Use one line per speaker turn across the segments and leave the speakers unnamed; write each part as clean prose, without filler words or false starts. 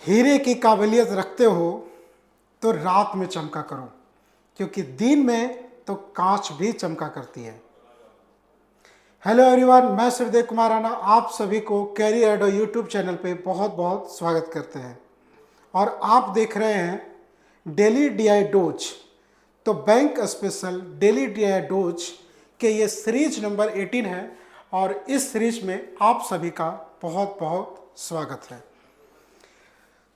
हीरे की काबिलियत रखते हो तो रात में चमका करो, क्योंकि दिन में तो कांच भी चमका करती है। हेलो एवरीवन, मैं सुरदेव कुमार राणा आप सभी को कैरियर एडो यूट्यूब चैनल पे बहुत बहुत स्वागत करते हैं। और आप देख रहे हैं डेली डीआई डोज। तो bank special daily DI dose के ये सीरीज नंबर 18 है और इस सीरीज में आप सभी का बहुत बहुत स्वागत है।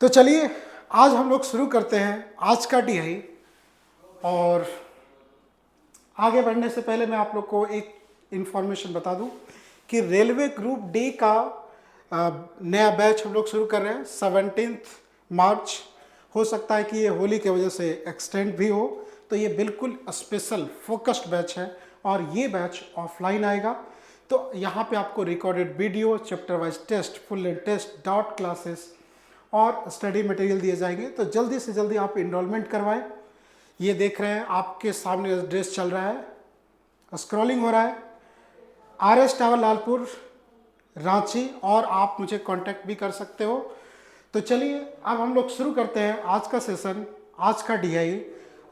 तो चलिए आज हम लोग शुरू करते हैं आज का डीआई। और आगे बढ़ने से पहले मैं आप लोग को एक इन्फॉर्मेशन बता दूं कि रेलवे ग्रुप डी का नया बैच हम लोग शुरू कर रहे हैं 17 मार्च। हो सकता है कि ये होली की वजह से एक्सटेंड भी हो, तो ये बिल्कुल स्पेशल फोकस्ड बैच है और ये बैच ऑफलाइन आएगा। तो यहाँ पे आपको recorded video, chapter wise test, full length test, doubt classes और स्टडी मटेरियल दिए जाएंगे। तो जल्दी से जल्दी आप इनरोलमेंट करवाएं। ये देख रहे हैं आपके सामने एड्रेस चल रहा है, स्क्रॉलिंग हो रहा है, RS टावर लालपुर रांची, और आप मुझे कांटेक्ट भी कर सकते हो। तो चलिए अब हम लोग शुरू करते हैं आज का सेशन, आज का डीआई।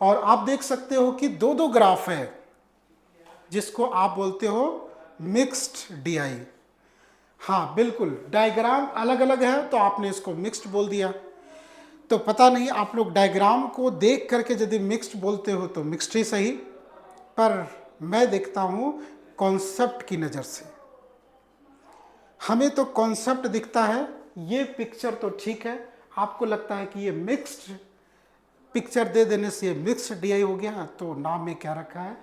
और आप देख सकते हो कि दो दो ग्राफ है जिसको आप बोलते हो मिक्स्ड डीआई। हाँ बिल्कुल, डायग्राम अलग अलग है तो आपने इसको मिक्स्ड बोल दिया। तो पता नहीं आप लोग डायग्राम को देख करके यदि मिक्स्ड बोलते हो तो मिक्स्ड ही सही, पर मैं देखता हूँ कॉन्सेप्ट की नज़र से। हमें तो कॉन्सेप्ट दिखता है, ये पिक्चर तो ठीक है, आपको लगता है कि ये मिक्स्ड पिक्चर दे देने से ये मिक्स्ड डीआई हो गया। तो नाम में क्या रखा है?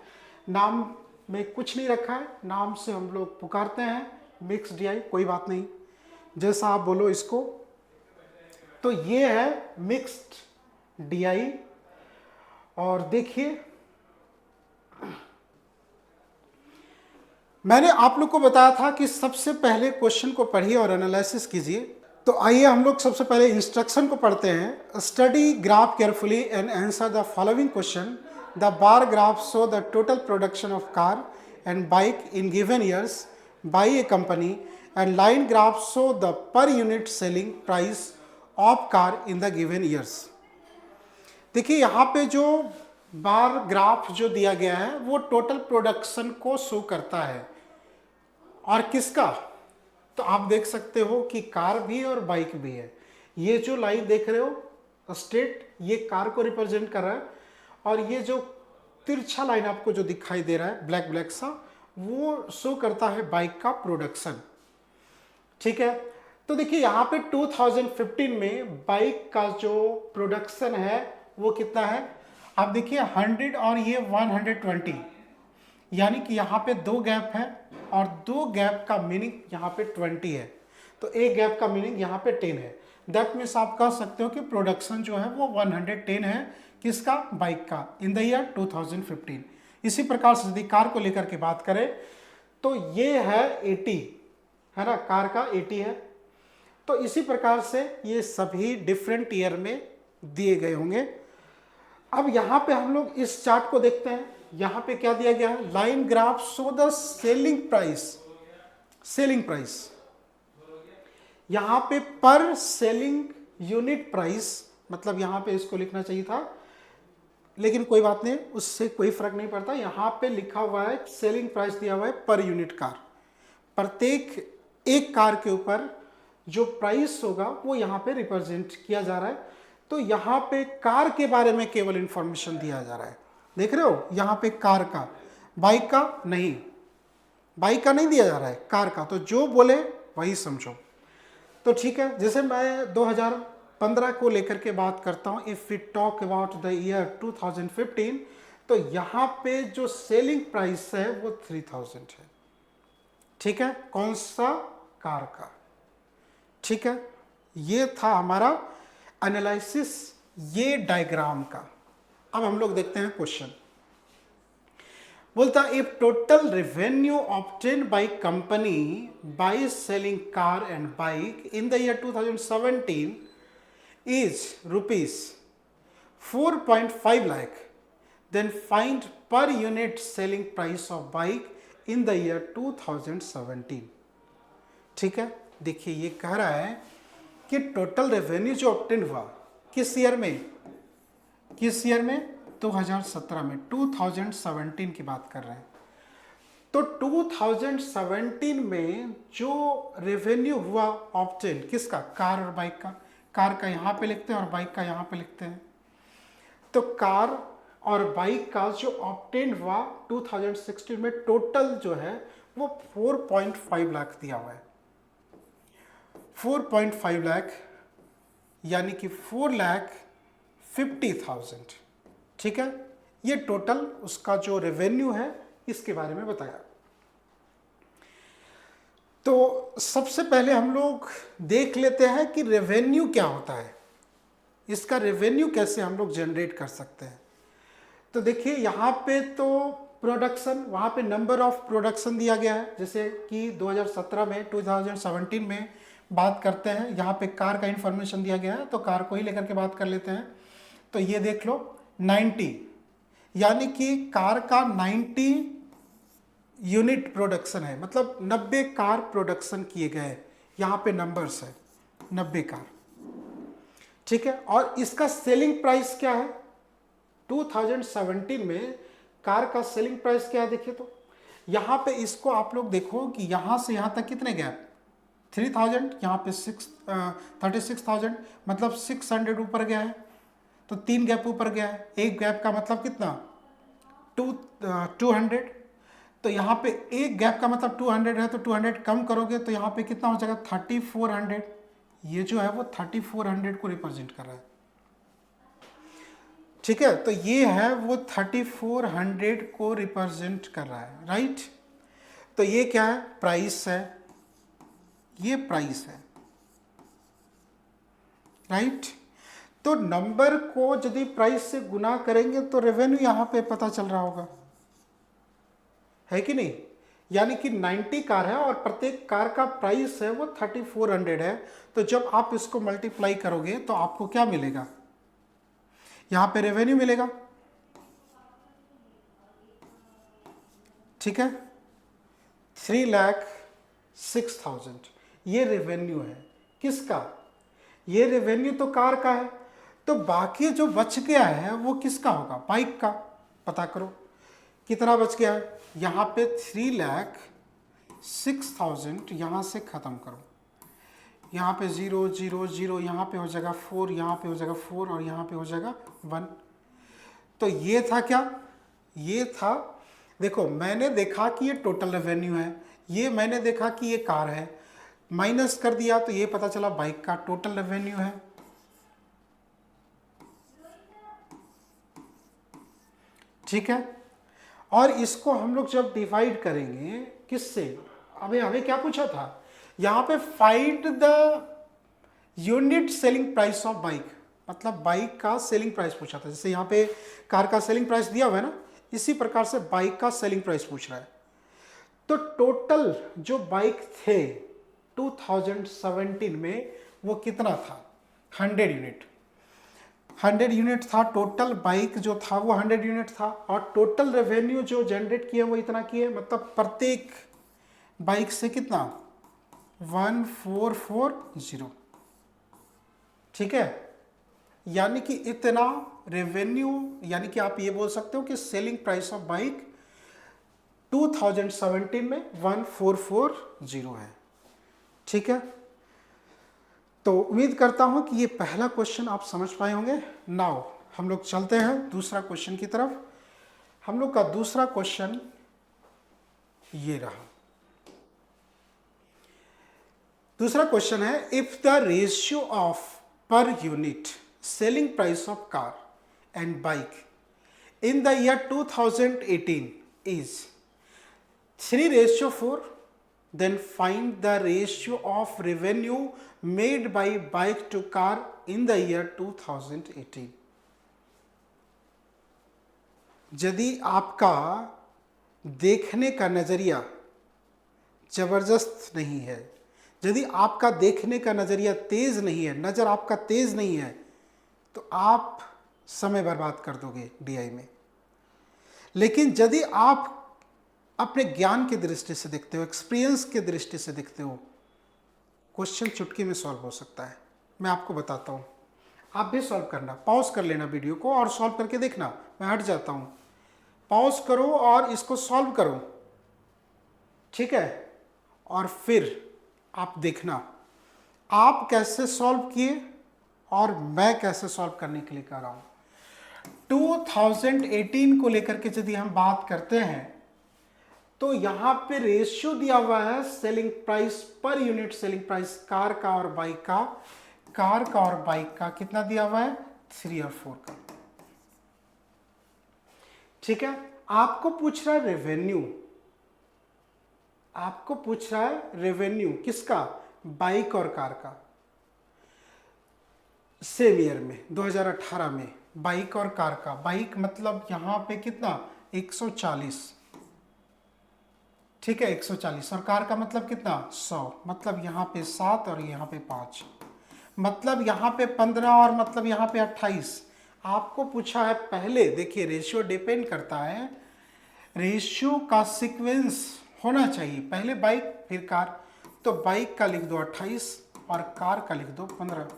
नाम में कुछ नहीं रखा है, नाम से हम लोग पुकारते हैं मिक्स्ड डीआई, कोई बात नहीं, जैसा आप बोलो इसको। तो ये है मिक्स्ड डीआई। और देखिए मैंने आप लोग को बताया था कि सबसे पहले क्वेश्चन को पढ़िए और एनालिसिस कीजिए। तो आइए हम लोग सबसे पहले इंस्ट्रक्शन को पढ़ते हैं। Study graph carefully and answer the following question. The bar graph show the total production of car and bike in given years by A company and line graph show the पर unit selling price of car in the given years. देखिए यहाँ पे जो bar graph जो दिया गया है वो टोटल प्रोडक्शन को शो करता है। और किसका? तो आप देख सकते हो कि कार भी और बाइक भी है। ये जो लाइन देख रहे हो स्ट्रेट, ये कार को रिप्रेजेंट कर रहा है, और ये जो तिरछा लाइन आपको जो दिखाई दे रहा है ब्लैक ब्लैक सा, वो शो करता है बाइक का प्रोडक्शन। ठीक है, तो देखिए यहाँ पे 2015 में बाइक का जो प्रोडक्शन है वो कितना है? आप देखिए 100 और ये 120, यानी कि यहाँ पे दो गैप है और दो गैप का मीनिंग यहाँ पे 20 है, तो एक गैप का मीनिंग यहाँ पे 10 है। दैट मीन्स आप कह सकते हो कि प्रोडक्शन जो है वो 110 है। किसका? बाइक का, इन द ईयर 2015। इसी प्रकार से यदि कार को लेकर के बात करें तो ये है 80, है ना, कार का 80 है। तो इसी प्रकार से ये सभी डिफरेंट ईयर में दिए गए होंगे। अब यहाँ पे हम लोग इस चार्ट को देखते हैं। यहाँ पे क्या दिया गया है? Line graph show the selling price. Selling price यहाँ पे पर सेलिंग यूनिट प्राइस, मतलब यहाँ पे इसको लिखना चाहिए था, लेकिन कोई बात नहीं, उससे कोई फर्क नहीं पड़ता। यहाँ पे लिखा हुआ है सेलिंग प्राइस दिया हुआ है पर यूनिट कार। प्रत्येक एक कार के ऊपर जो प्राइस होगा वो यहाँ पे रिप्रेजेंट किया जा रहा है। तो यहाँ पे कार के बारे में केवल इंफॉर्मेशन दिया जा रहा है। देख रहे हो यहाँ पे कार का, बाइक का नहीं, बाइक का नहीं दिया जा रहा है, कार का। तो जो बोले वही समझो। तो ठीक है, जैसे मैं 2015 को लेकर के बात करता हूँ, if we talk about the year 2015, तो यहाँ पे जो सेलिंग प्राइस है वो 3000 है। ठीक है, कौन सा? कार का। ठीक है, ये था हमारा एनालिसिस ये डायग्राम का। अब हम लोग देखते हैं क्वेश्चन। बोलता if total revenue obtain by company by selling car and bike in the year 2017 is rupees 4.5 lakh, then find per unit selling price of bike in the year 2017। ठीक है, देखिए ये कह रहा है कि टोटल रेवेन्यू जो ऑब्टेन हुआ किस ईयर में, 2017 में, 2017 की बात कर रहे हैं। तो 2017 में जो रेवेन्यू हुआ ऑब्टेन किसका, कार और बाइक का। कार का यहाँ पे लिखते हैं और बाइक का यहाँ पे लिखते हैं। तो कार और बाइक का जो ऑब्टेन हुआ 2016 में टोटल जो है वो 4.5 लाख दिया हुआ है। 4.5 लाख यानी कि 4,50,000। ठीक है, ये टोटल उसका जो रेवेन्यू है इसके बारे में बताया। तो सबसे पहले हम लोग देख लेते हैं कि रेवेन्यू क्या होता है, इसका रेवेन्यू कैसे हम लोग जनरेट कर सकते हैं। तो देखिए यहाँ पे तो प्रोडक्शन, वहाँ पे नंबर ऑफ प्रोडक्शन दिया गया है, जैसे कि 2017 में 2017 में बात करते हैं, यहाँ पे कार का इंफॉर्मेशन दिया गया है तो कार को ही लेकर के बात कर लेते हैं। तो ये देख लो 90, यानी कि कार का 90 यूनिट प्रोडक्शन है, मतलब 90 कार प्रोडक्शन किए गए, यहाँ पे नंबर्स है 90 कार। ठीक है, और इसका सेलिंग प्राइस क्या है 2017 में, कार का सेलिंग प्राइस क्या है देखिए। तो यहाँ पे इसको आप लोग देखो कि यहाँ से यहाँ तक कितने गैप, 3000, यहाँ पे 36,000, मतलब 600 ऊपर गया है। तो 3 गैप ऊपर गया है, एक गैप का मतलब कितना 200। तो यहाँ पे एक गैप का मतलब 200 है, तो 200 कम करोगे तो यहाँ पे कितना हो जाएगा 3400। ये जो है वो 3400 को रिप्रेजेंट कर रहा है। ठीक है, तो ये है वो 3400 को रिप्रेजेंट कर रहा है, राइट। तो ये क्या है, प्राइस है, ये प्राइस है, राइट। तो नंबर को यदि प्राइस से गुना करेंगे तो रेवेन्यू यहां पे पता चल रहा होगा, है कि नहीं। यानी कि 90 कार है और प्रत्येक कार का प्राइस है वो 3400 है। तो जब आप इसको मल्टीप्लाई करोगे तो आपको क्या मिलेगा, यहां पे रेवेन्यू मिलेगा। ठीक है, 3,06,000 ये रेवेन्यू है किसका, ये रेवेन्यू तो कार का है। तो बाकी जो बच गया है वो किसका होगा, बाइक का। पता करो कितना बच गया है, यहाँ पे 3,06,000 यहाँ से ख़त्म करो, यहाँ पे 0 0 0, यहाँ पे हो जाएगा 4, यहाँ पे हो जाएगा 4 और यहाँ पे हो जाएगा 1। तो ये था क्या, ये था, देखो मैंने देखा कि ये टोटल रेवेन्यू है, ये मैंने देखा कि ये कार है, माइनस कर दिया तो ये पता चला बाइक का टोटल रेवेन्यू है। ठीक है, और इसको हम लोग जब डिवाइड करेंगे किससे, अबे हमें क्या पूछा था यहाँ पे, find the unit selling price of bike, मतलब बाइक का सेलिंग प्राइस पूछा था। जैसे यहाँ पे कार का सेलिंग प्राइस दिया हुआ है ना, इसी प्रकार से बाइक का सेलिंग प्राइस पूछ रहा है। तो टोटल जो बाइक थे 2017 में वो कितना था, 100 यूनिट। 100 यूनिट था टोटल, बाइक जो था वो 100 यूनिट था, और टोटल रेवेन्यू जो जनरेट किए वो इतना किए, मतलब प्रत्येक बाइक से कितना 1440। ठीक है, यानी कि इतना रेवेन्यू, यानी कि आप ये बोल सकते हो कि सेलिंग प्राइस ऑफ बाइक 2017 में 1440 है। ठीक है, तो उम्मीद करता हूं कि ये पहला क्वेश्चन आप समझ पाए होंगे। नाउ हम लोग चलते हैं दूसरा क्वेश्चन की तरफ। हम लोग का दूसरा क्वेश्चन ये रहा। दूसरा क्वेश्चन है, इफ द रेशियो ऑफ पर unit selling price of car and bike in the year 2018 is 3:4, then find the ratio of revenue made by bike to car in the year 2018। यदि आपका देखने का नज़रिया ज़बरदस्त नहीं है, यदि आपका देखने का नज़रिया तेज़ नहीं है, नज़र आपका तेज़ नहीं है, तो आप समय बर्बाद कर दोगे डीआई में। लेकिन यदि आप अपने ज्ञान की दृष्टि से देखते हो, एक्सपीरियंस की दृष्टि से देखते हो, क्वेश्चन चुटकी में सॉल्व हो सकता है। मैं आपको बताता हूँ, आप भी सॉल्व करना, पॉज कर लेना वीडियो को और सॉल्व करके देखना। मैं हट जाता हूँ, पॉज करो और इसको सॉल्व करो, ठीक है? और फिर आप देखना आप कैसे सॉल्व किए और मैं कैसे सॉल्व करने के लिए कर रहा हूँ। 2018 को लेकर के यदि हम बात करते हैं तो यहां पे रेशियो दिया हुआ है सेलिंग प्राइस पर यूनिट सेलिंग प्राइस कार का और बाइक का, कार का और बाइक का कितना दिया हुआ है? 3 और 4 का, ठीक है? आपको पूछ रहा है रेवेन्यू, आपको पूछ रहा है रेवेन्यू किसका? बाइक और कार का। सेम ईयर में 2018 में बाइक और कार का, बाइक मतलब यहां पे कितना? 140, ठीक है, 140, और कार का मतलब कितना? 100, मतलब यहाँ पे 7 और यहाँ पे 5, मतलब यहाँ पे 15 और मतलब यहाँ पे 28। आपको पूछा है पहले, देखिए रेशियो डिपेंड करता है, रेशियो का सीक्वेंस होना चाहिए, पहले बाइक फिर कार, तो बाइक का लिख दो 28 और कार का लिख दो 15।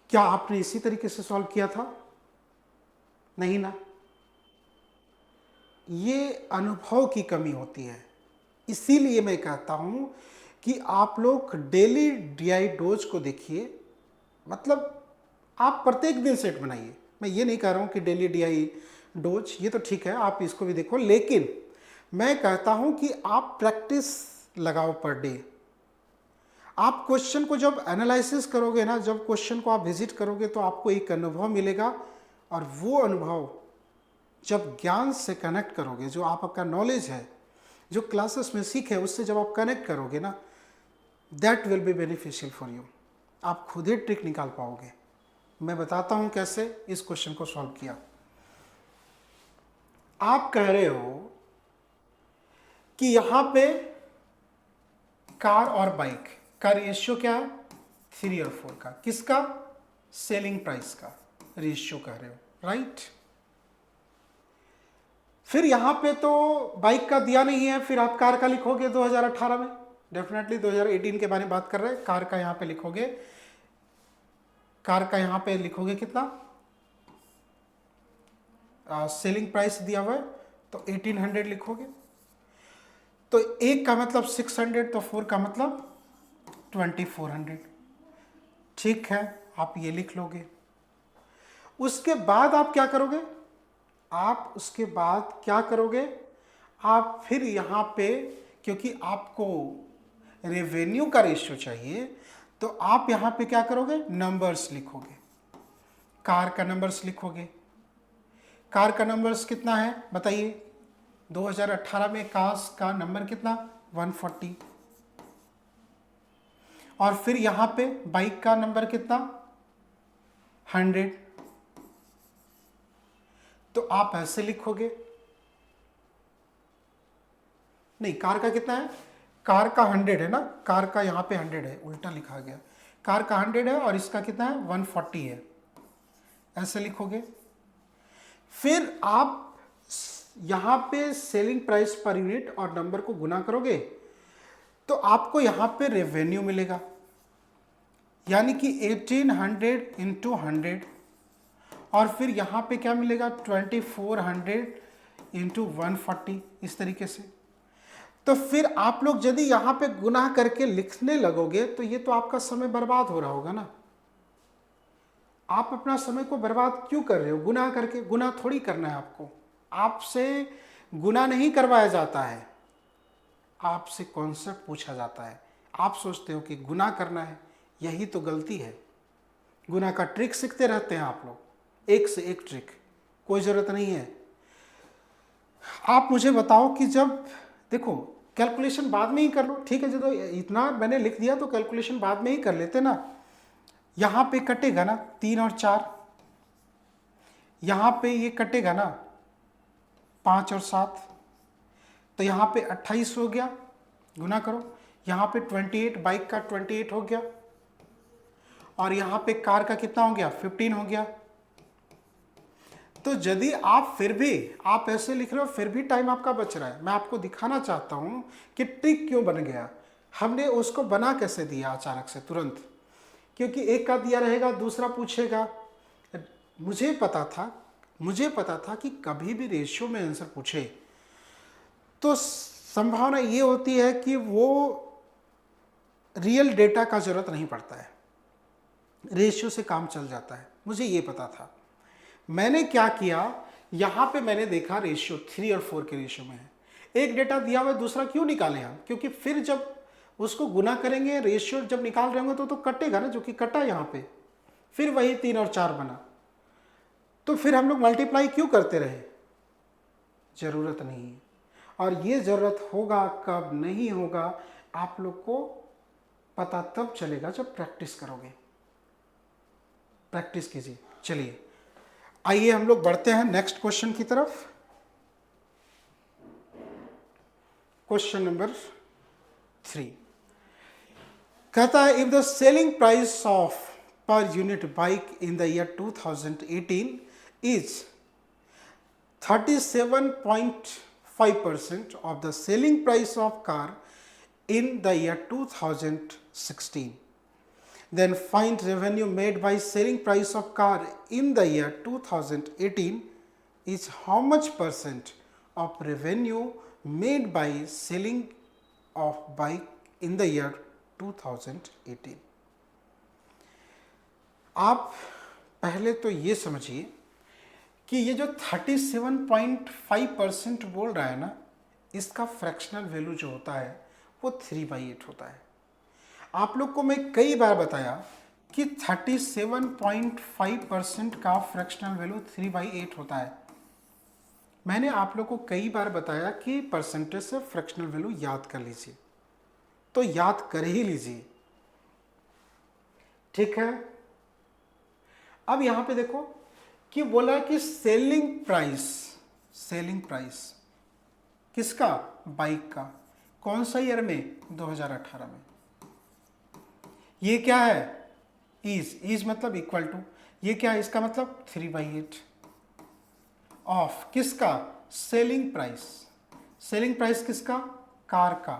क्या आपने इसी तरीके से सॉल्व किया था? नहीं ना, ये अनुभव की कमी होती है। इसीलिए मैं कहता हूं कि आप लोग डेली डीआई डोज को देखिए, मतलब आप प्रत्येक दिन सेट बनाइए। मैं ये नहीं कह रहा हूं कि डेली डीआई डोज, ये तो ठीक है, आप इसको भी देखो, लेकिन मैं कहता हूं कि आप प्रैक्टिस लगाओ पर डे। आप क्वेश्चन को जब एनालिसिस करोगे ना, जब क्वेश्चन को आप विजिट करोगे तो आपको एक अनुभव मिलेगा, और वो अनुभव जब ज्ञान से कनेक्ट करोगे, जो आपका नॉलेज है, जो क्लासेस में सीखे, उससे जब आप कनेक्ट करोगे ना, that will be beneficial for you. आप खुद ही ट्रिक निकाल पाओगे। मैं बताता हूं कैसे इस क्वेश्चन को सॉल्व किया। आप कह रहे हो कि यहां पे कार और बाइक का रेशियो क्या है? 3 और 4 का, किसका? सेलिंग प्राइस का रेशियो कह रहे हो, राइट? फिर यहां पे तो बाइक का दिया नहीं है, फिर आप कार का लिखोगे 2018 में, डेफिनेटली 2018 के बारे में बात कर रहे हैं। कार का यहां पे लिखोगे, कार का यहां पे लिखोगे कितना? सेलिंग प्राइस दिया हुआ है तो 1800 लिखोगे, तो एक का मतलब 600, तो 4 का मतलब 2400, ठीक है, आप ये लिख लोगे। उसके बाद आप क्या करोगे? आप उसके बाद क्या करोगे? आप फिर यहाँ पे, क्योंकि आपको रेवेन्यू का रेशियो चाहिए, तो आप यहाँ पे क्या करोगे? नंबर्स लिखोगे, कार का नंबर्स लिखोगे। कार का नंबर्स कितना है बताइए? 2018 में कार का नंबर कितना? 140। और फिर यहाँ पे बाइक का नंबर कितना? 100। तो आप ऐसे लिखोगे, नहीं, कार का कितना है? कार का 100 है ना, कार का यहाँ पे 100 है, उल्टा लिखा गया। कार का 100 है और इसका कितना है? 140 है, ऐसे लिखोगे। फिर आप यहाँ पे सेलिंग प्राइस पर यूनिट और नंबर को गुना करोगे तो आपको यहाँ पे रेवेन्यू मिलेगा, यानी कि 1800 इंटू 100, और फिर यहाँ पे क्या मिलेगा? 2400 इंटू 140, इस तरीके से। तो फिर आप लोग यदि यहाँ पे गुना करके लिखने लगोगे तो ये तो आपका समय बर्बाद हो रहा होगा ना। आप अपना समय को बर्बाद क्यों कर रहे हो गुना करके? गुना थोड़ी करना है आपको, आपसे गुना नहीं करवाया जाता है, आपसे कॉन्सेप्ट पूछा जाता है। आप सोचते हो कि गुना करना है, यही तो गलती है। गुना का ट्रिक सीखते रहते हैं आप लोग, एक से एक ट्रिक, कोई ज़रूरत नहीं है। आप मुझे बताओ कि जब देखो, कैलकुलेशन बाद में ही कर लो, ठीक है, जो इतना मैंने लिख दिया तो कैलकुलेशन बाद में ही कर लेते ना। यहाँ पे कटेगा ना 3 और 4, यहाँ पे ये कटेगा ना 5 और 7, तो यहाँ पे 28 हो गया, गुना करो। यहाँ पे 28, बाइक का 28 हो गया, और यहाँ पे कार का कितना हो गया? 15 हो गया। तो यदि आप फिर भी आप ऐसे लिख रहे हो फिर भी टाइम आपका बच रहा है, मैं आपको दिखाना चाहता हूं कि ट्रिक क्यों बन गया। हमने उसको बना कैसे दिया अचानक से तुरंत, क्योंकि एक का दिया रहेगा दूसरा पूछेगा। मुझे पता था कि कभी भी रेशियो में आंसर पूछे तो संभावना ये होती है कि वो रियल डेटा का जरूरत नहीं पड़ता है, रेशियो से काम चल जाता है। मुझे ये पता था। मैंने क्या किया, यहां पे मैंने देखा रेशियो 3 और 4 के रेशियो में है। एक डेटा दिया हुआ है, दूसरा क्यों निकालें हम, क्योंकि फिर जब उसको गुना करेंगे रेशियो जब निकाल रहे होंगे तो कटेगा ना, जो कि कटा यहां पे, फिर वही 3 और 4 बना। तो फिर हम लोग मल्टीप्लाई क्यों करते रहे, जरूरत नहीं है। और ये जरूरत होगा कब नहीं होगा आप लोग को पता तब चलेगा जब प्रैक्टिस करोगे। प्रैक्टिस कीजिए। चलिए आइए हम लोग बढ़ते हैं नेक्स्ट क्वेश्चन की तरफ। क्वेश्चन नंबर 3 कहता है, if the selling price of per unit bike in the year 2018 is 37.5% of the selling price of car in the year 2016. Then find revenue made by selling price of car in the year 2018 is how much percent of revenue made by selling of bike in the year 2018. आप पहले तो ये समझिए कि ये जो 37.5% बोल रहा है ना, इसका फ्रैक्शनल वैल्यू जो होता है वो 3/8 होता है। आप लोग को मैं कई बार बताया कि 37.5% का फ्रैक्शनल वैल्यू 3/8 होता है। मैंने आप लोग को कई बार बताया कि परसेंटेज से फ्रैक्शनल वैल्यू याद कर लीजिए, तो याद कर ही लीजिए, ठीक है। अब यहां पे देखो कि बोला कि सेलिंग प्राइस किसका, बाइक का, कौन सा ईयर में, 2018 में। ये क्या है, इज मतलब इक्वल टू, ये क्या है, इसका मतलब 3/8 ऑफ किसका, सेलिंग प्राइस किसका, कार का,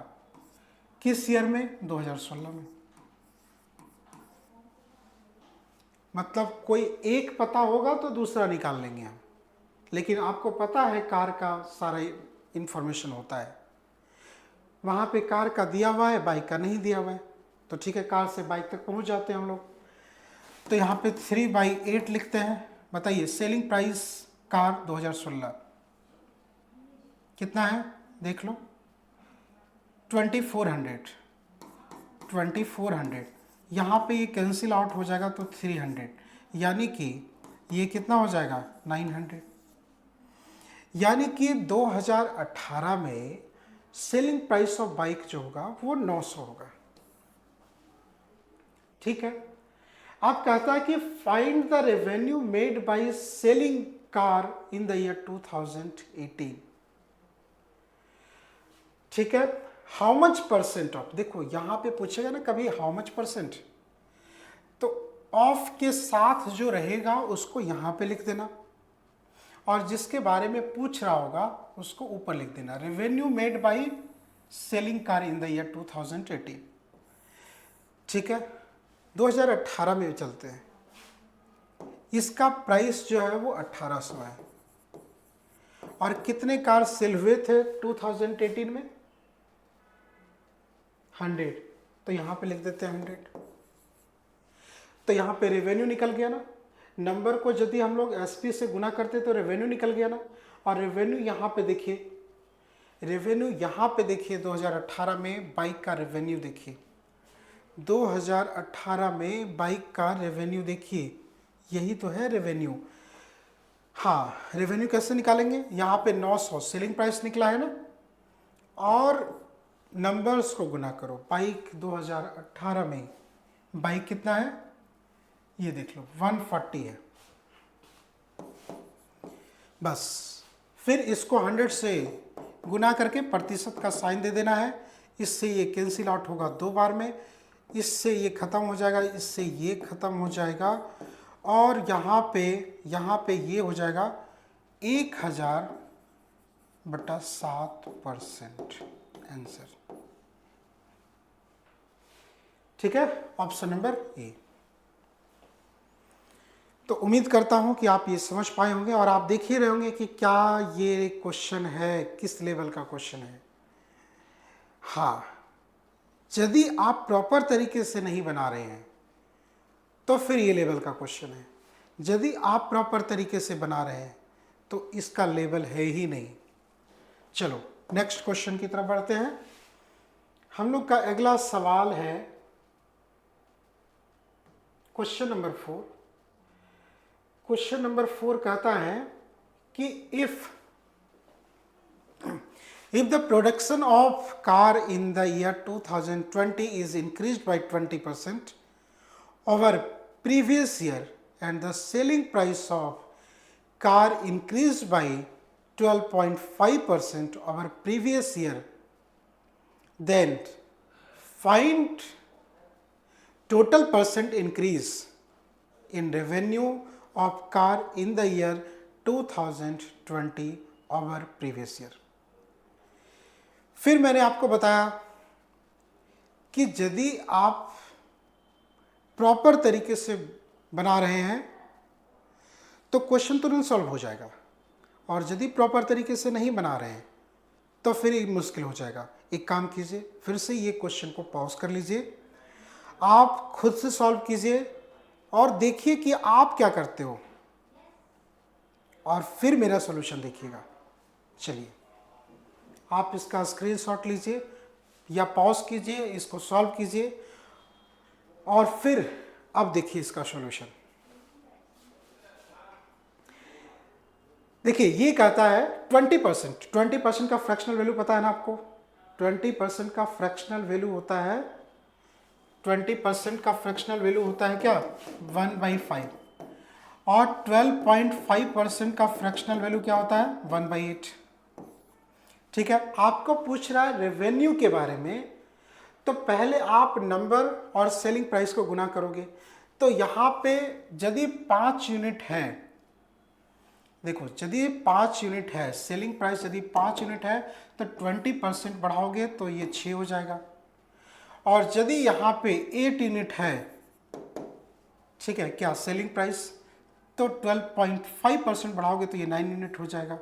किस ईयर में, 2016 में। मतलब कोई एक पता होगा तो दूसरा निकाल लेंगे हम, लेकिन आपको पता है कार का सारा इंफॉर्मेशन होता है। वहाँ पे कार का दिया हुआ है, बाइक का नहीं दिया हुआ है, तो ठीक है, कार से बाइक तक पहुँच जाते हैं हम लोग। तो यहाँ पे 3/8 लिखते हैं। बताइए सेलिंग प्राइस कार 2016 कितना है, देख लो, 2400। यहाँ पे ये कैंसिल आउट हो जाएगा तो 300, यानी कि ये कितना हो जाएगा, 900। यानी कि 2018 में सेलिंग प्राइस ऑफ बाइक जो होगा वो 900 होगा, ठीक है। आप कहता है कि find the revenue made by selling car in the year 2018, ठीक है। हाउ मच परसेंट ऑफ, देखो यहां पे पूछेगा ना कभी हाउ मच परसेंट, तो ऑफ के साथ जो रहेगा उसको यहां पे लिख देना, और जिसके बारे में पूछ रहा होगा उसको ऊपर लिख देना, revenue made by selling car in the year 2018, ठीक है। 2018 में चलते हैं, इसका प्राइस जो है वो 1800 है, और कितने कार सेल हुए थे 2018 में, 100, तो यहां पे लिख देते हैं 100। तो यहां पे रेवेन्यू निकल गया ना, नंबर को यदि हम लोग एसपी से गुना करते तो रेवेन्यू निकल गया ना। और रेवेन्यू यहां पे देखिए, 2018 में बाइक का रेवेन्यू देखिए, 2018 में बाइक का रेवेन्यू देखिए, यही तो है रेवेन्यू। हाँ, रेवेन्यू कैसे निकालेंगे, यहाँ पे 900 सेलिंग प्राइस निकला है ना, और नंबर्स को गुना करो। बाइक 2018 में बाइक कितना है, ये देख लो 140 है, बस। फिर इसको 100 से गुना करके प्रतिशत का साइन दे देना है, इससे ये कैंसिल आउट होगा 2 बार में, इससे ये ख़त्म हो जाएगा, इससे ये ख़त्म हो जाएगा, और यहाँ पे ये हो जाएगा 1000/7% आंसर। ठीक है, ऑप्शन नंबर ए। तो उम्मीद करता हूं कि आप ये समझ पाए होंगे और आप देख ही रहे होंगे कि क्या ये क्वेश्चन है, किस लेवल का क्वेश्चन है। हाँ, यदि आप प्रॉपर तरीके से नहीं बना रहे हैं तो फिर ये लेवल का क्वेश्चन है। यदि आप प्रॉपर तरीके से बना रहे हैं तो इसका लेवल है ही नहीं। चलो नेक्स्ट क्वेश्चन की तरफ बढ़ते हैं। हम लोग का अगला सवाल है क्वेश्चन नंबर 4। क्वेश्चन नंबर 4 कहता है कि if the production of car in the year 2020 is increased by 20% over previous year and the selling price of car increased by 12.5% over previous year, then find total percent increase in revenue of car in the year 2020 over previous year। फिर मैंने आपको बताया कि यदि आप proper तरीके से बना रहे हैं तो क्वेश्चन तुरंत सॉल्व हो जाएगा, और यदि प्रॉपर तरीके से नहीं बना रहे हैं तो फिर ये मुश्किल हो जाएगा। एक काम कीजिए, फिर से ये क्वेश्चन को पॉज कर लीजिए, आप खुद से सॉल्व कीजिए और देखिए कि आप क्या करते हो, और फिर मेरा सॉल्यूशन देखिएगा। चलिए, आप इसका स्क्रीनशॉट लीजिए या पॉज कीजिए, इसको सॉल्व कीजिए और फिर अब देखिए इसका सॉल्यूशन। देखिए ये कहता है 20%। 20% का फ्रैक्शनल वैल्यू पता है ना आपको? 20% का फ्रैक्शनल वैल्यू होता है, 20% का फ्रैक्शनल वैल्यू होता है क्या? 1/5। और 12.5% का फ्रैक्शनल वैल्यू क्या होता है? 1/8। ठीक है, आपको पूछ रहा है रेवेन्यू के बारे में, तो पहले आप नंबर और सेलिंग प्राइस को गुना करोगे। तो यहाँ पे यदि 5 यूनिट है, देखो यदि 5 यूनिट है, सेलिंग प्राइस यदि 5 यूनिट है तो 20% बढ़ाओगे तो ये 6 हो जाएगा। और यदि यहाँ पे 8 यूनिट है, ठीक है क्या, सेलिंग प्राइस, तो 12.5% बढ़ाओगे तो ये 9 यूनिट हो जाएगा।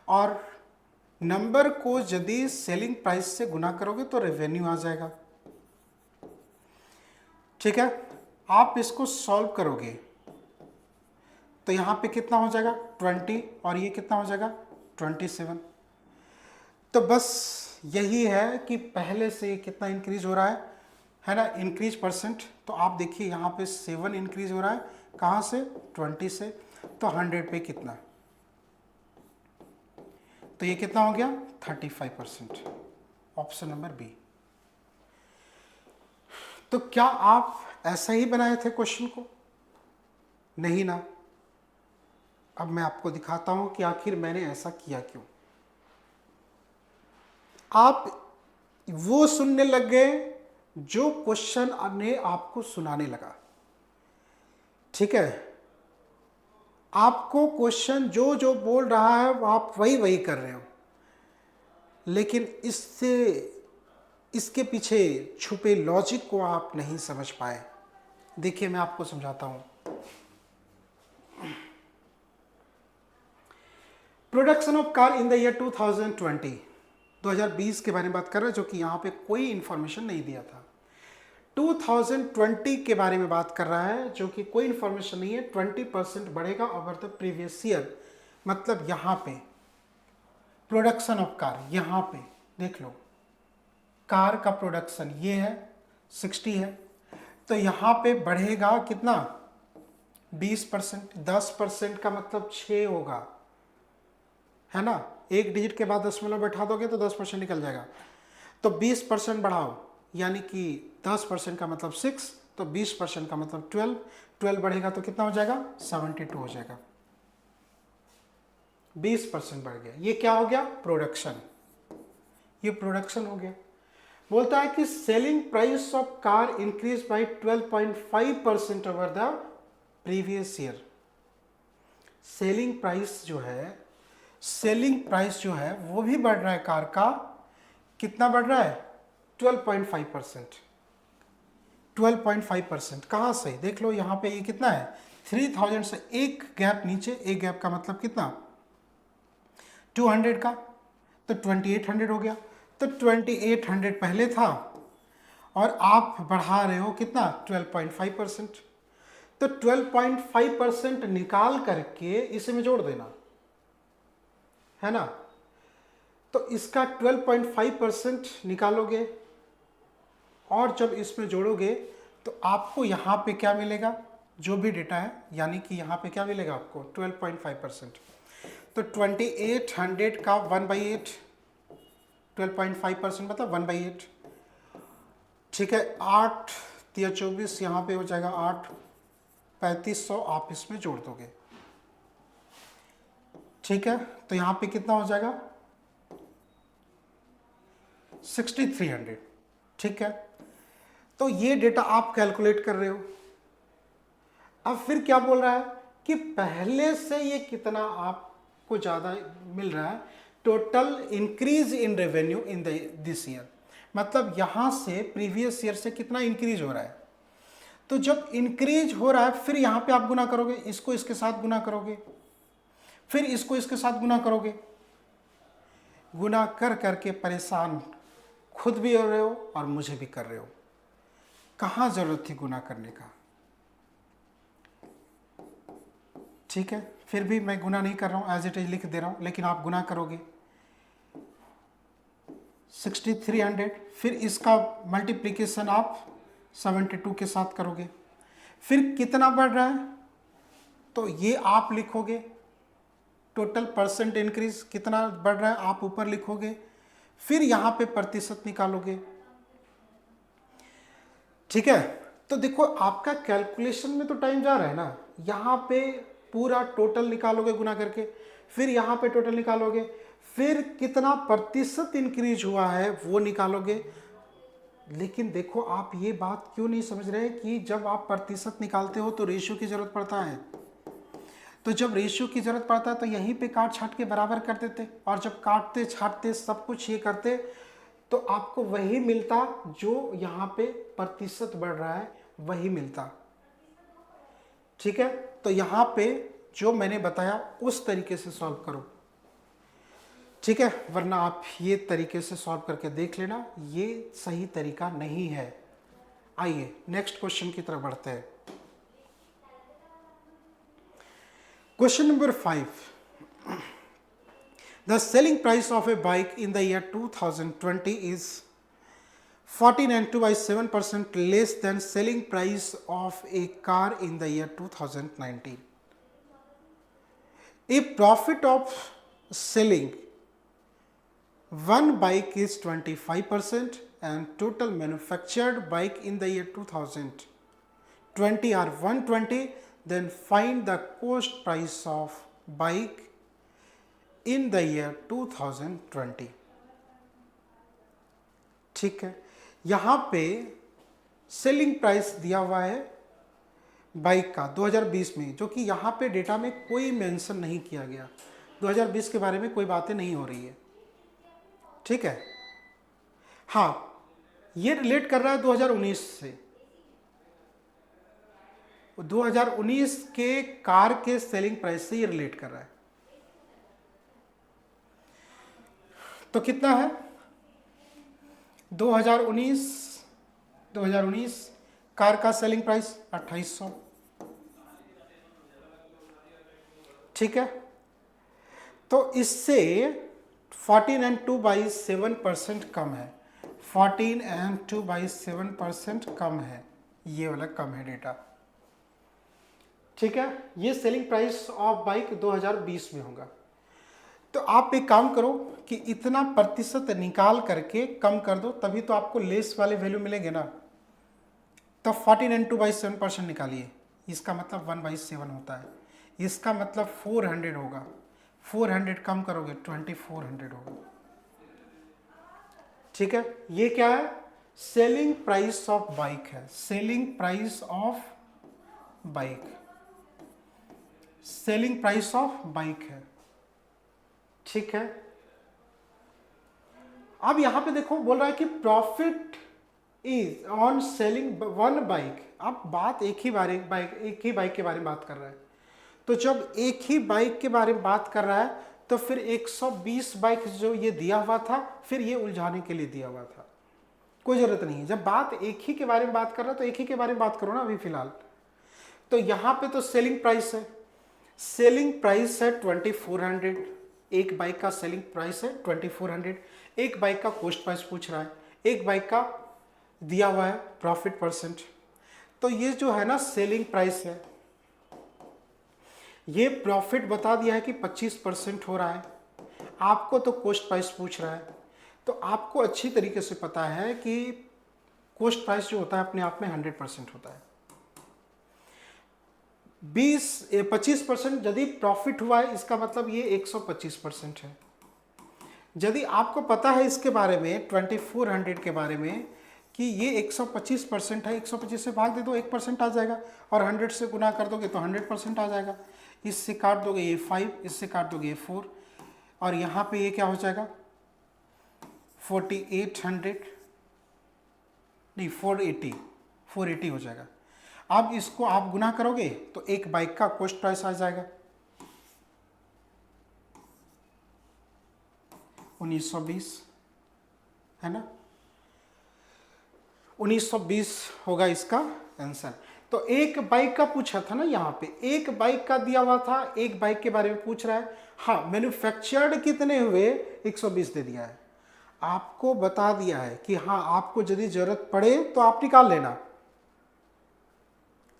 और नंबर को यदि सेलिंग प्राइस से गुना करोगे तो रेवेन्यू आ जाएगा। ठीक है, आप इसको सॉल्व करोगे तो यहाँ पे कितना हो जाएगा? 20, और ये कितना हो जाएगा? 27। तो बस यही है कि पहले से कितना इंक्रीज हो रहा है ना, इंक्रीज परसेंट। तो आप देखिए यहाँ पे 7 इंक्रीज हो रहा है, कहाँ से? 20 से। तो 100 पे कितना? तो ये कितना हो गया? 35%। Option number B. तो क्या आप ऐसा ही बनाए थे क्वेश्चन को? नहीं ना। अब मैं आपको दिखाता हूं कि आखिर मैंने ऐसा किया क्यों। आप वो सुनने लग गए जो क्वेश्चन ने आपको सुनाने लगा। ठीक है, आपको क्वेश्चन जो जो बोल रहा है वो आप वही वही कर रहे हो, लेकिन इसके पीछे छुपे लॉजिक को आप नहीं समझ पाए। देखिए मैं आपको समझाता हूं। Production of car in the year 2020 के बारे में बात कर रहे हैं, जो कि यहाँ पे कोई इंफॉर्मेशन नहीं दिया था। 2020 के बारे में बात कर रहा है, जो कि कोई इंफॉर्मेशन नहीं है। 20% बढ़ेगा ओवर द प्रीवियस ईयर। मतलब यहाँ पे प्रोडक्शन ऑफ कार, यहाँ पे देख लो, कार का प्रोडक्शन ये है 60 है, तो यहाँ पे बढ़ेगा कितना? 20%। 10% का मतलब 6 होगा, है ना। एक डिजिट के बाद दशमलव बैठा दोगे तो 10% निकल जाएगा। तो 20% बढ़ाओ, यानी कि 10% का मतलब 6, तो 20% का मतलब 12। 12 बढ़ेगा तो कितना हो जाएगा? 72 हो जाएगा। 20% बढ़ गया। ये क्या हो गया? प्रोडक्शन। ये प्रोडक्शन हो गया। बोलता है कि selling price of car increase by 12.5% over the previous year. Selling price जो है सेलिंग प्राइस जो है वो भी बढ़ रहा है कार का, कितना बढ़ रहा है? 12.5%। 12.5%। कहाँ से? देख लो यहाँ पे ये कितना है, 3000 से एक गैप नीचे, एक गैप का मतलब कितना, 200 का, तो 2800 हो गया। तो 2800 पहले था और आप बढ़ा रहे हो कितना, 12.5%। तो 12.5% निकाल करके इसे में जोड़ देना है ना। तो इसका 12.5% निकालोगे और जब इसमें जोड़ोगे तो आपको यहाँ पे क्या मिलेगा, जो भी डेटा है, यानी कि यहाँ पे क्या मिलेगा आपको 12.5%। तो 2800 का 1/8, 12.5% मतलब 1/8। ठीक है, 8 या 24 यहाँ पे हो जाएगा 8, 3500 आप इसमें जोड़ दोगे। ठीक है, तो यहाँ पे कितना हो जाएगा 6300। ठीक है, तो ये डेटा आप कैलकुलेट कर रहे हो। अब फिर क्या बोल रहा है कि पहले से ये कितना आपको ज़्यादा मिल रहा है, total increase in revenue in this year, मतलब यहाँ से प्रीवियस ईयर से कितना इंक्रीज हो रहा है। तो जब इंक्रीज हो रहा है फिर यहाँ पे आप गुना करोगे, इसको इसके साथ गुना करोगे, फिर इसको इसके साथ गुना करोगे, गुना कर करके परेशान खुद भी हो रहे हो और मुझे भी कर रहे हो। कहाँ ज़रूरत थी गुना करने का। ठीक है, फिर भी मैं गुना नहीं कर रहा हूँ, एज इट इज लिख दे रहा हूँ, लेकिन आप गुना करोगे 6300, फिर इसका मल्टीप्लिकेशन आप 72 के साथ करोगे, फिर कितना बढ़ रहा है तो ये आप लिखोगे, टोटल परसेंट इंक्रीज कितना बढ़ रहा है आप ऊपर लिखोगे, फिर यहाँ पे प्रतिशत निकालोगे। ठीक है, तो देखो आपका कैलकुलेशन में तो टाइम जा रहा है ना, यहाँ पे पूरा टोटल निकालोगे गुना करके, फिर यहाँ पे टोटल निकालोगे, फिर कितना प्रतिशत इंक्रीज हुआ है वो निकालोगे। लेकिन देखो आप ये बात क्यों नहीं समझ रहे कि जब आप प्रतिशत निकालते हो तो रेशियो की जरूरत पड़ता है। तो जब रेशियो की जरूरत पड़ता है तो यहीं पे काट छाट के बराबर कर देते, और जब काटते छाटते सब कुछ ये करते तो आपको वही मिलता जो यहाँ पे प्रतिशत बढ़ रहा है वही मिलता। ठीक है, तो यहाँ पे जो मैंने बताया उस तरीके से सॉल्व करो। ठीक है, वरना आप ये तरीके से सॉल्व करके देख लेना, ये सही तरीका नहीं है। आइए नेक्स्ट क्वेश्चन की तरफ बढ़ते हैं। Question number 5, the selling price of a bike in the year 2020 is 14.27% less than selling price of a car in the year 2019. If profit of selling one bike is 25% and total manufactured bike in the year 2020 are 120, then find the cost price of bike in the year 2020. ठीक है, यहाँ पे selling price दिया हुआ है bike का 2020 में, जो कि यहाँ पे डेटा में कोई मेंशन नहीं किया गया, 2020 के बारे में कोई बातें नहीं हो रही है। ठीक है, हाँ ये रिलेट कर रहा है 2019 से, 2019 के कार के सेलिंग प्राइस से ये रिलेट कर रहा है। तो कितना है 2019 कार का सेलिंग प्राइस 2800। ठीक है, तो इससे 14.2/7% कम है, 14.2/7% कम है, ये वाला कम है डेटा। ठीक है, ये सेलिंग प्राइस ऑफ बाइक 2020 में होगा। तो आप एक काम करो कि इतना प्रतिशत निकाल करके कम कर दो, तभी तो आपको लेस वाले वैल्यू मिलेंगे ना। तो 14.2/7% निकालिए, इसका मतलब 1/7 होता है, इसका मतलब 400 होगा, 400 कम करोगे 2400 होगा। ठीक है, ये क्या है, सेलिंग प्राइस ऑफ बाइक है, selling price of bike, selling price of bike है। ठीक है। अब यहां पे देखो बोल रहा है कि profit is on selling one bike. अब बात एक ही बाइक के बारे में बात कर रहा है। तो जब एक ही बाइक के बारे में बात कर रहा है तो फिर 120 बाइक जो ये दिया हुआ था, फिर ये उलझाने के लिए दिया हुआ था, कोई जरूरत नहीं है। जब बात एक ही के बारे में बात कर रहा है तो एक ही के बारे में बात करो ना अभी फिलहाल। तो यहां पे तो सेलिंग प्राइस है, सेलिंग प्राइस है 2400, एक बाइक का सेलिंग प्राइस है 2400। एक बाइक का कॉस्ट प्राइस पूछ रहा है, एक बाइक का दिया हुआ है प्रॉफिट परसेंट। तो ये जो है ना सेलिंग प्राइस है, ये प्रॉफिट बता दिया है कि 25% हो रहा है। आपको तो कॉस्ट प्राइस पूछ रहा है, तो आपको अच्छी तरीके से पता है कि कॉस्ट प्राइस जो होता है अपने आप में 100% होता है। 25% यदि प्रॉफिट हुआ है इसका मतलब ये 125% है। यदि आपको पता है इसके बारे में 2400 के बारे में कि ये 125% है, 125 से भाग दे दो 1% आ जाएगा, और 100 से गुना कर दोगे तो 100% आ जाएगा। इससे काट दोगे ये 5, इससे काट दोगे ये 4, और यहाँ पे ये क्या हो जाएगा 4800 नहीं 480 हो जाएगा। अब इसको आप गुना करोगे तो एक बाइक का कॉस्ट प्राइस आ जाएगा 1920, है ना, 1920 होगा इसका आंसर। तो एक बाइक का पूछा था ना, यहाँ पे एक बाइक का दिया हुआ था, एक बाइक के बारे में पूछ रहा है। हाँ, मैन्युफैक्चर्ड कितने हुए 120 दे दिया है, आपको बता दिया है कि हाँ आपको यदि जरूरत पड़े तो आप निकाल लेना।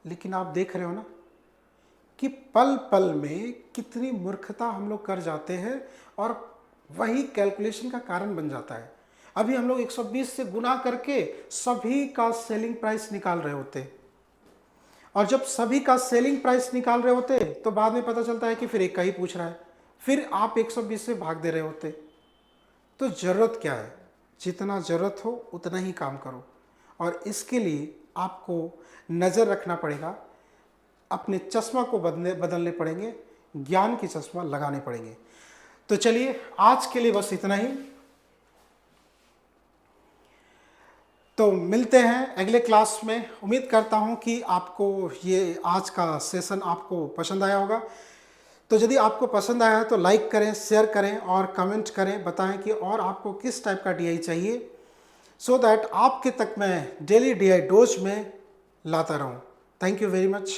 लेकिन आप देख रहे हो ना कि पल पल में कितनी मूर्खता हम लोग कर जाते हैं और वही कैलकुलेशन का कारण बन जाता है। अभी हम लोग 120 से गुना करके सभी का सेलिंग प्राइस निकाल रहे होते, और जब सभी का सेलिंग प्राइस निकाल रहे होते तो बाद में पता चलता है कि फिर एक का ही पूछ रहा है, फिर आप 120 से भाग दे रहे होते। तो ज़रूरत क्या है, जितना ज़रूरत हो उतना ही काम करो, और इसके लिए आपको नज़र रखना पड़ेगा, अपने चश्मा को बदलने पड़ेंगे, ज्ञान की चश्मा लगाने पड़ेंगे। तो चलिए आज के लिए बस इतना ही। तो मिलते हैं अगले क्लास में। उम्मीद करता हूं कि आपको ये आज का सेशन आपको पसंद आया होगा। तो यदि आपको पसंद आया है तो लाइक करें, शेयर करें और कमेंट करें, बताएं कि और आपको किस टाइप का DI चाहिए, सो दैट आपके तक मैं डेली DI डोज में लाता रहूं। Thank you very much.